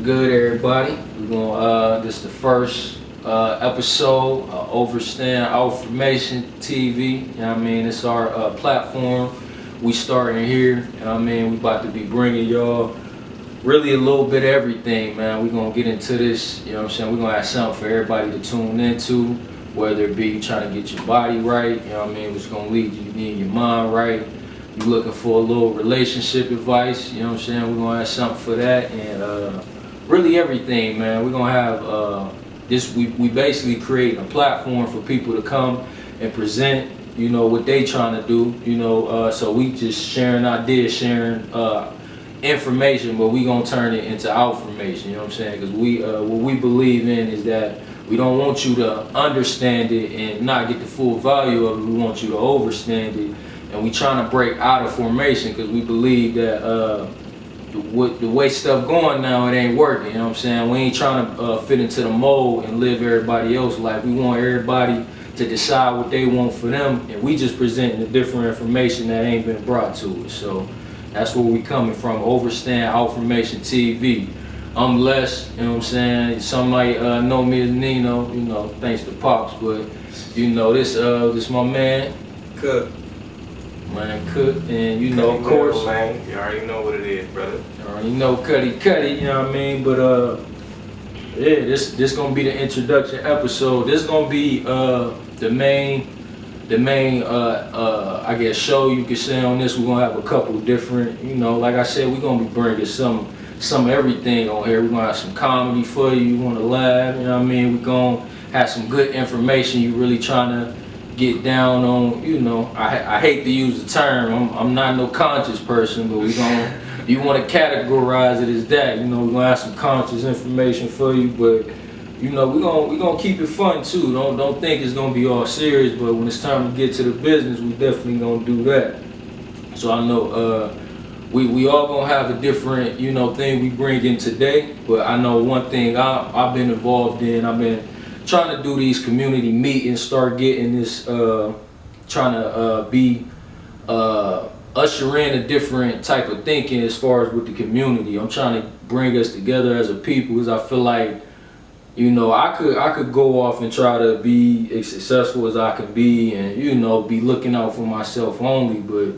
good, everybody? We're gonna this is the first episode of OverStand TV. You know what I mean? It's our platform. We starting here. You know what I mean? We about to be bringing y'all really a little bit of everything, man. We're gonna get into this. You know what I'm saying? We're gonna have something for everybody to tune into, whether it be you trying to get your body right. You know what I mean? What's gonna lead you getting your mind right. You looking for a little relationship advice, you know what I'm saying? We're gonna have something for that, and really everything, man. We're gonna have we basically create a platform for people to come and present, you know, what they trying to do, you know. So we just sharing ideas, sharing information, but we gonna turn it into outformation, you know what I'm saying? Because what we believe in is that we don't want you to understand it and not get the full value of it. We want you to overstand it. And we trying to break out of formation because we believe that the way stuff going now, it ain't working. You know what I'm saying? We ain't trying to fit into the mold and live everybody else's life. We want everybody to decide what they want for them, and we just presenting the different information that ain't been brought to us. So that's where we coming from. OverStand TV. I'm Les. You know what I'm saying? Some might know me as Nino. You know, thanks to Pops, but you know this my man. Cook. Man, Cook, and you know, of course, man, you already know what it is, brother. You already know Cuddy, you know what I mean? But yeah, this gonna be the introduction episode. This gonna be the main I guess show you can say on this. We're gonna have a couple different, you know, like I said, we're gonna be bringing some of everything on here. We're gonna have some comedy for you. You wanna laugh, you know what I mean? We're gonna have some good information. You really trying to get down on, you know, I hate to use the term, I'm not no conscious person, but you want to categorize it as that, you know. We're gonna have some conscious information for you, but you know, we're gonna keep it fun too. Don't think it's gonna be all serious, but when it's time to get to the business, we definitely gonna do that. So I know we all gonna have a different, you know, thing we bring in today, but I know one thing I've been involved in. I've been trying to do these community meetings, start getting this, trying to be usher in a different type of thinking as far as with the community. I'm trying to bring us together as a people, because I feel like, you know, I could go off and try to be as successful as I can be, and you know, be looking out for myself only, but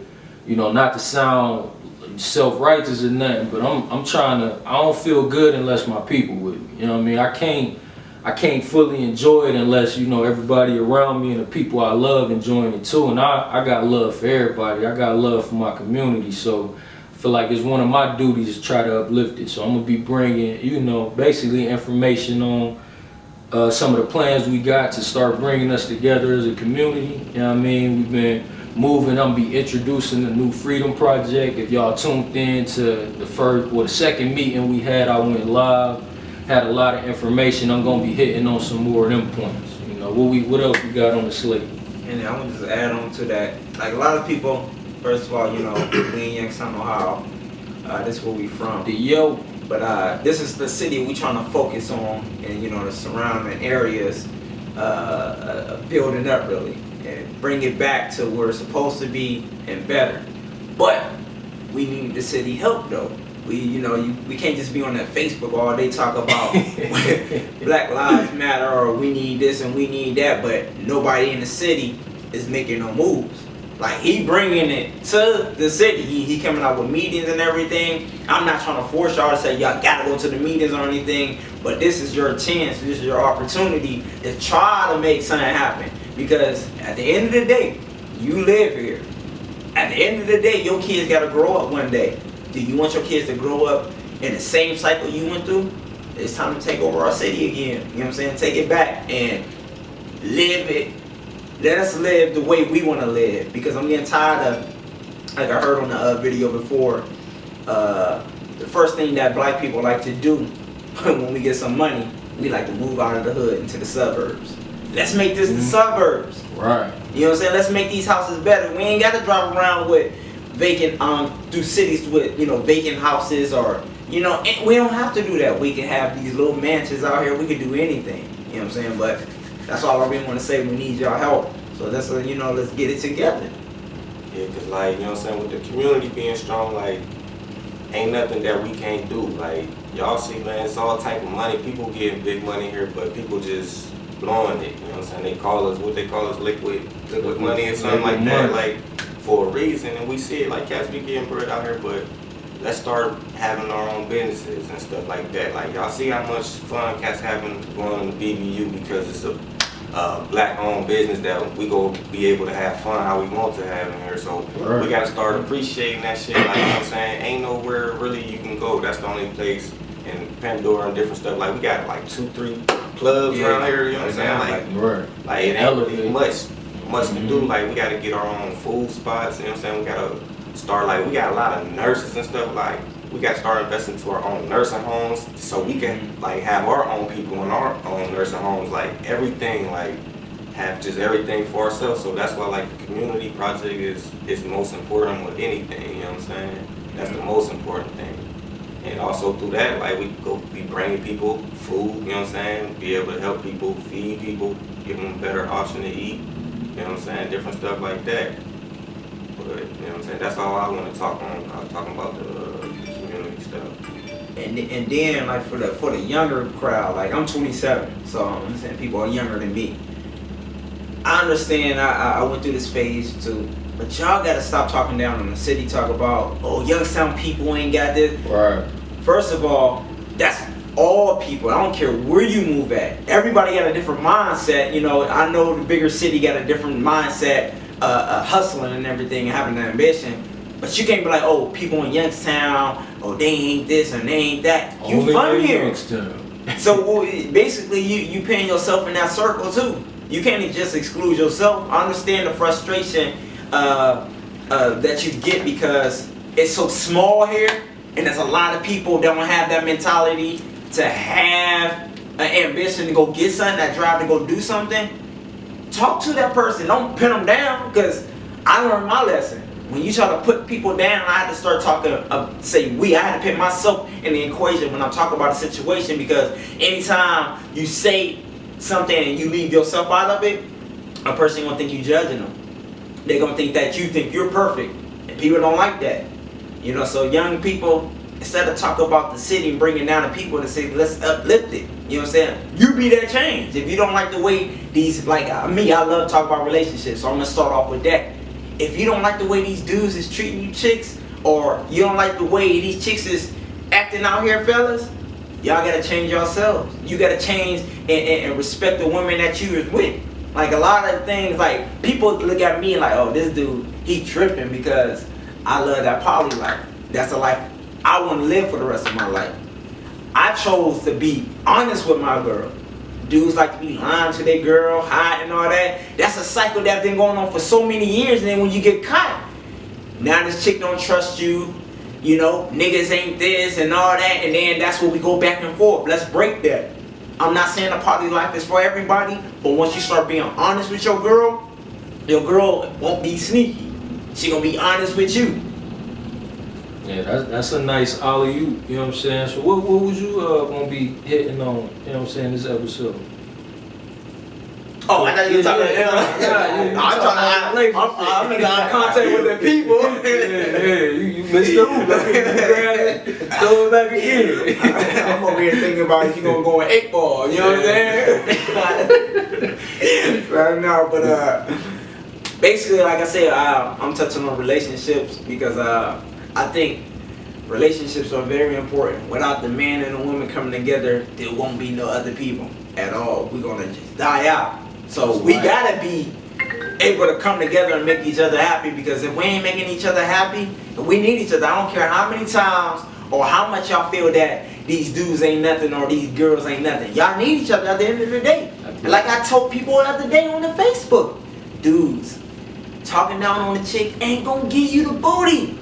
you know, not to sound self-righteous or nothing, but I'm trying to. I don't feel good unless my people with me. You know what I mean? I can't fully enjoy it unless, you know, everybody around me and the people I love enjoying it too. And I got love for everybody. I got love for my community. So I feel like it's one of my duties to try to uplift it. So I'm going to be bringing, you know, basically information on some of the plans we got to start bringing us together as a community. You know what I mean? We've been moving. I'm going to be introducing the new Freedom Project. If y'all tuned in to the second meeting we had, I went live. Had a lot of information. I'm gonna be hitting on some more of them points. You know, what else we got on the slate? And I want to just add on to that. Like a lot of people, first of all, you know, we in Youngstown, Ohio. This is where we from. But this is the city we trying to focus on, and you know, the surrounding areas, building up really, and bring it back to where it's supposed to be and better. But we need the city help though. We can't just be on that Facebook all day talk about Black Lives Matter or we need this and we need that, but nobody in the city is making no moves. Like he bringing it to the city. He coming out with meetings and everything. I'm not trying to force y'all to say y'all gotta go to the meetings or anything, but this is your chance. This is your opportunity to try to make something happen. Because at the end of the day, you live here. At the end of the day, your kids gotta grow up one day. Do you want your kids to grow up in the same cycle you went through? It's time to take over our city again. You know what I'm saying? Take it back and live it. Let us live the way we want to live. Because I'm getting tired of, like I heard on the video before, the first thing that black people like to do when we get some money, we like to move out of the hood into the suburbs. Let's make this the suburbs. Right. You know what I'm saying? Let's make these houses better. We ain't got to drive around with vacant through cities with, you know, vacant houses, or you know, we don't have to do that. We can have these little mansions out here. We can do anything. You know what I'm saying? But that's all I really want to say. We need y'all help. So that's you know, let's get it together. Yeah, cause like, you know what I'm saying, with the community being strong, like ain't nothing that we can't do. Like, y'all see, man, it's all type of money. People getting big money here, but people just blowing it. You know what I'm saying? They call us, what they call us, liquid money or something like that, like, for a reason. And we see it, like, cats be getting bread out here, but let's start having our own businesses and stuff like that. Like, y'all see how much fun cats having going to BBU because it's a black-owned business that we go be able to have fun how we want to have in here. So we got to start appreciating that shit. Like, you know what I'm saying? Ain't nowhere really you can go. That's the only place. And Pandora and different stuff. Like, we got like 2-3 clubs around here. You know what I'm saying? Like it ain't really much to do. Like, we got to get our own food spots. You know what I'm saying? We got to start, like, we got a lot of nurses and stuff. Like, we got to start investing to our own nursing homes so we can, like, have our own people in our own nursing homes. Like, everything, like, have just everything for ourselves. So that's why, like, the community project is most important with anything. You know what I'm saying? That's the most important thing. And also through that, like, we go be bringing people food, you know what I'm saying? Be able to help people, feed people, give them a better option to eat, you know what I'm saying? Different stuff like that. But, you know what I'm saying? That's all I want to talk on. I was talking about the community stuff. And then, like, for the younger crowd, like, I'm 27, so I'm saying people are younger than me. I understand I went through this phase too. But y'all gotta stop talking down on the city, talk about, oh, Youngstown people ain't got this. Right. First of all, that's all people. I don't care where you move at. Everybody got a different mindset. You know, I know the bigger city got a different mindset, hustling and everything, and having an ambition. But you can't be like, oh, people in Youngstown, oh, they ain't this and they ain't that. You Only from here. Youngstown. So basically, you paying yourself in that circle too. You can't just exclude yourself. I understand the frustration that you get because it's so small here, and there's a lot of people that don't have that mentality to have an ambition to go get something, that drive to go do something. Talk to that person. Don't pin them down, because I learned my lesson. When you try to put people down, I had to start talking, I had to put myself in the equation when I'm talking about a situation, because anytime you say something and you leave yourself out of it, a person gonna think you judging them. They're gonna think that you think you're perfect, and people don't like that. You know, so young people, instead of talking about the city and bringing down the people to say, let's uplift it. You know what I'm saying? You be that change. If you don't like the way these, like me, I love talking about relationships, so I'm gonna start off with that. If you don't like the way these dudes is treating you chicks, or you don't like the way these chicks is acting out here, fellas, y'all gotta change yourselves. You gotta change and respect the women that you is with. Like, a lot of things, like, people look at me like, oh, this dude, he tripping because I love that poly life. That's a life I want to live for the rest of my life. I chose to be honest with my girl. Dudes like to be lying to their girl, hiding and all that. That's a cycle that's been going on for so many years, and then when you get caught, now this chick don't trust you, you know, niggas ain't this and all that, and then that's where we go back and forth. Let's break that. I'm not saying a poly life is for everybody, but once you start being honest with your girl won't be sneaky. She gonna be honest with you. Yeah, that's a nice alley-oop, you know what I'm saying? So what was you gonna be hitting on, you know what I'm saying, this episode? Oh, I thought you were talking I'm in contact with the people. You missed the hoop. Throw it back again. I'm over here thinking about if you gonna go in 8 ball, you know what I'm saying? Right now, but basically, like I said, I'm touching on relationships because I think relationships are very important. Without the man and the woman coming together, there won't be no other people at all. We're gonna just die out. So we gotta be able to come together and make each other happy, because if we ain't making each other happy, we need each other. I don't care how many times or how much y'all feel that these dudes ain't nothing or these girls ain't nothing. Y'all need each other at the end of the day. Like I told people the other day on the Facebook, dudes, talking down on the chick ain't gonna give you the booty.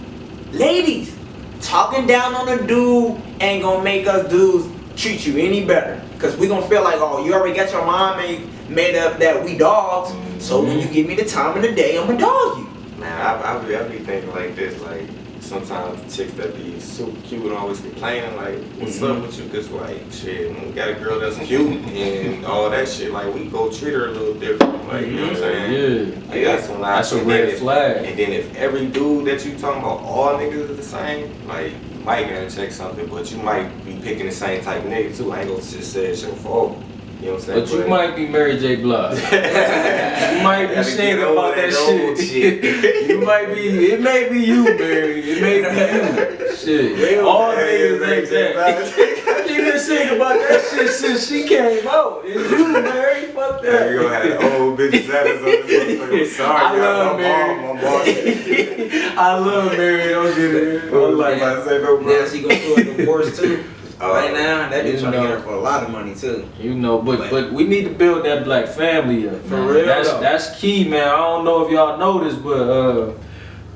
Ladies, talking down on the dude ain't gonna make us dudes treat you any better. Because we gonna feel like, oh, you already got your mind made up that we dogs. So when you give me the time of the day, I'm gonna dog you. Man, I be thinking like this, like, sometimes chicks that be super cute and always complaining, like, what's up with you? Cause like, shit, when we got a girl that's cute and all that shit, like, we go treat her a little different, like, you know what I'm saying? Yeah, Like, that's a red flag. And then if every dude that you talking about, all niggas are the same, like, you might gotta check something, but you might be picking the same type of nigga too. I ain't gonna just say it's your fault. You know what I'm saying? But you might be Mary J. Blige. You might be singing about that shit. You might be, it may be you, Mary. It may be you. Shit. All niggas ain't that. She been singing about that shit since she came out. It's you, Mary. Fuck that. You gonna have the old bitch status on this motherfucker. I'm sorry, I love Mary. my boss. I love Mary. Don't get it. I'm like, I say no, bro. Now she going through a divorce too. Right now, that dude's trying to get her for a lot of money too. You know, but we need to build that black family up. For man. real, that's key, man. I don't know if y'all know this, but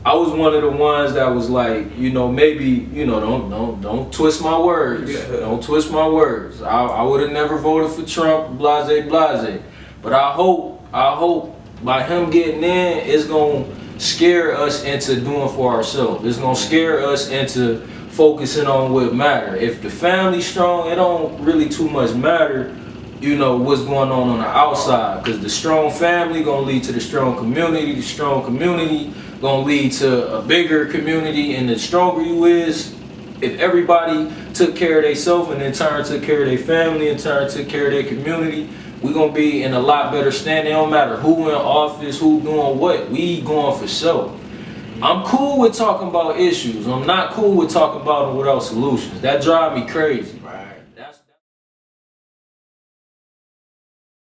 I was one of the ones that was like, you know, maybe, you know, don't twist my words. Yeah. Don't twist my words. I would have never voted for Trump, blase. But I hope by him getting in, it's gonna scare us into doing for ourselves. It's gonna scare us into focusing on what matter. If the family's strong, it don't really too much matter, you know, what's going on the outside. Because the strong family gonna lead to the strong community. The strong community gonna lead to a bigger community. And the stronger you is, if everybody took care of themselves and in turn took care of their family, in turn took care of their community, we gonna be in a lot better standing. It don't matter who in office, who doing what. We going for sure. I'm cool with talking about issues. I'm not cool with talking about them without solutions. That drive me crazy.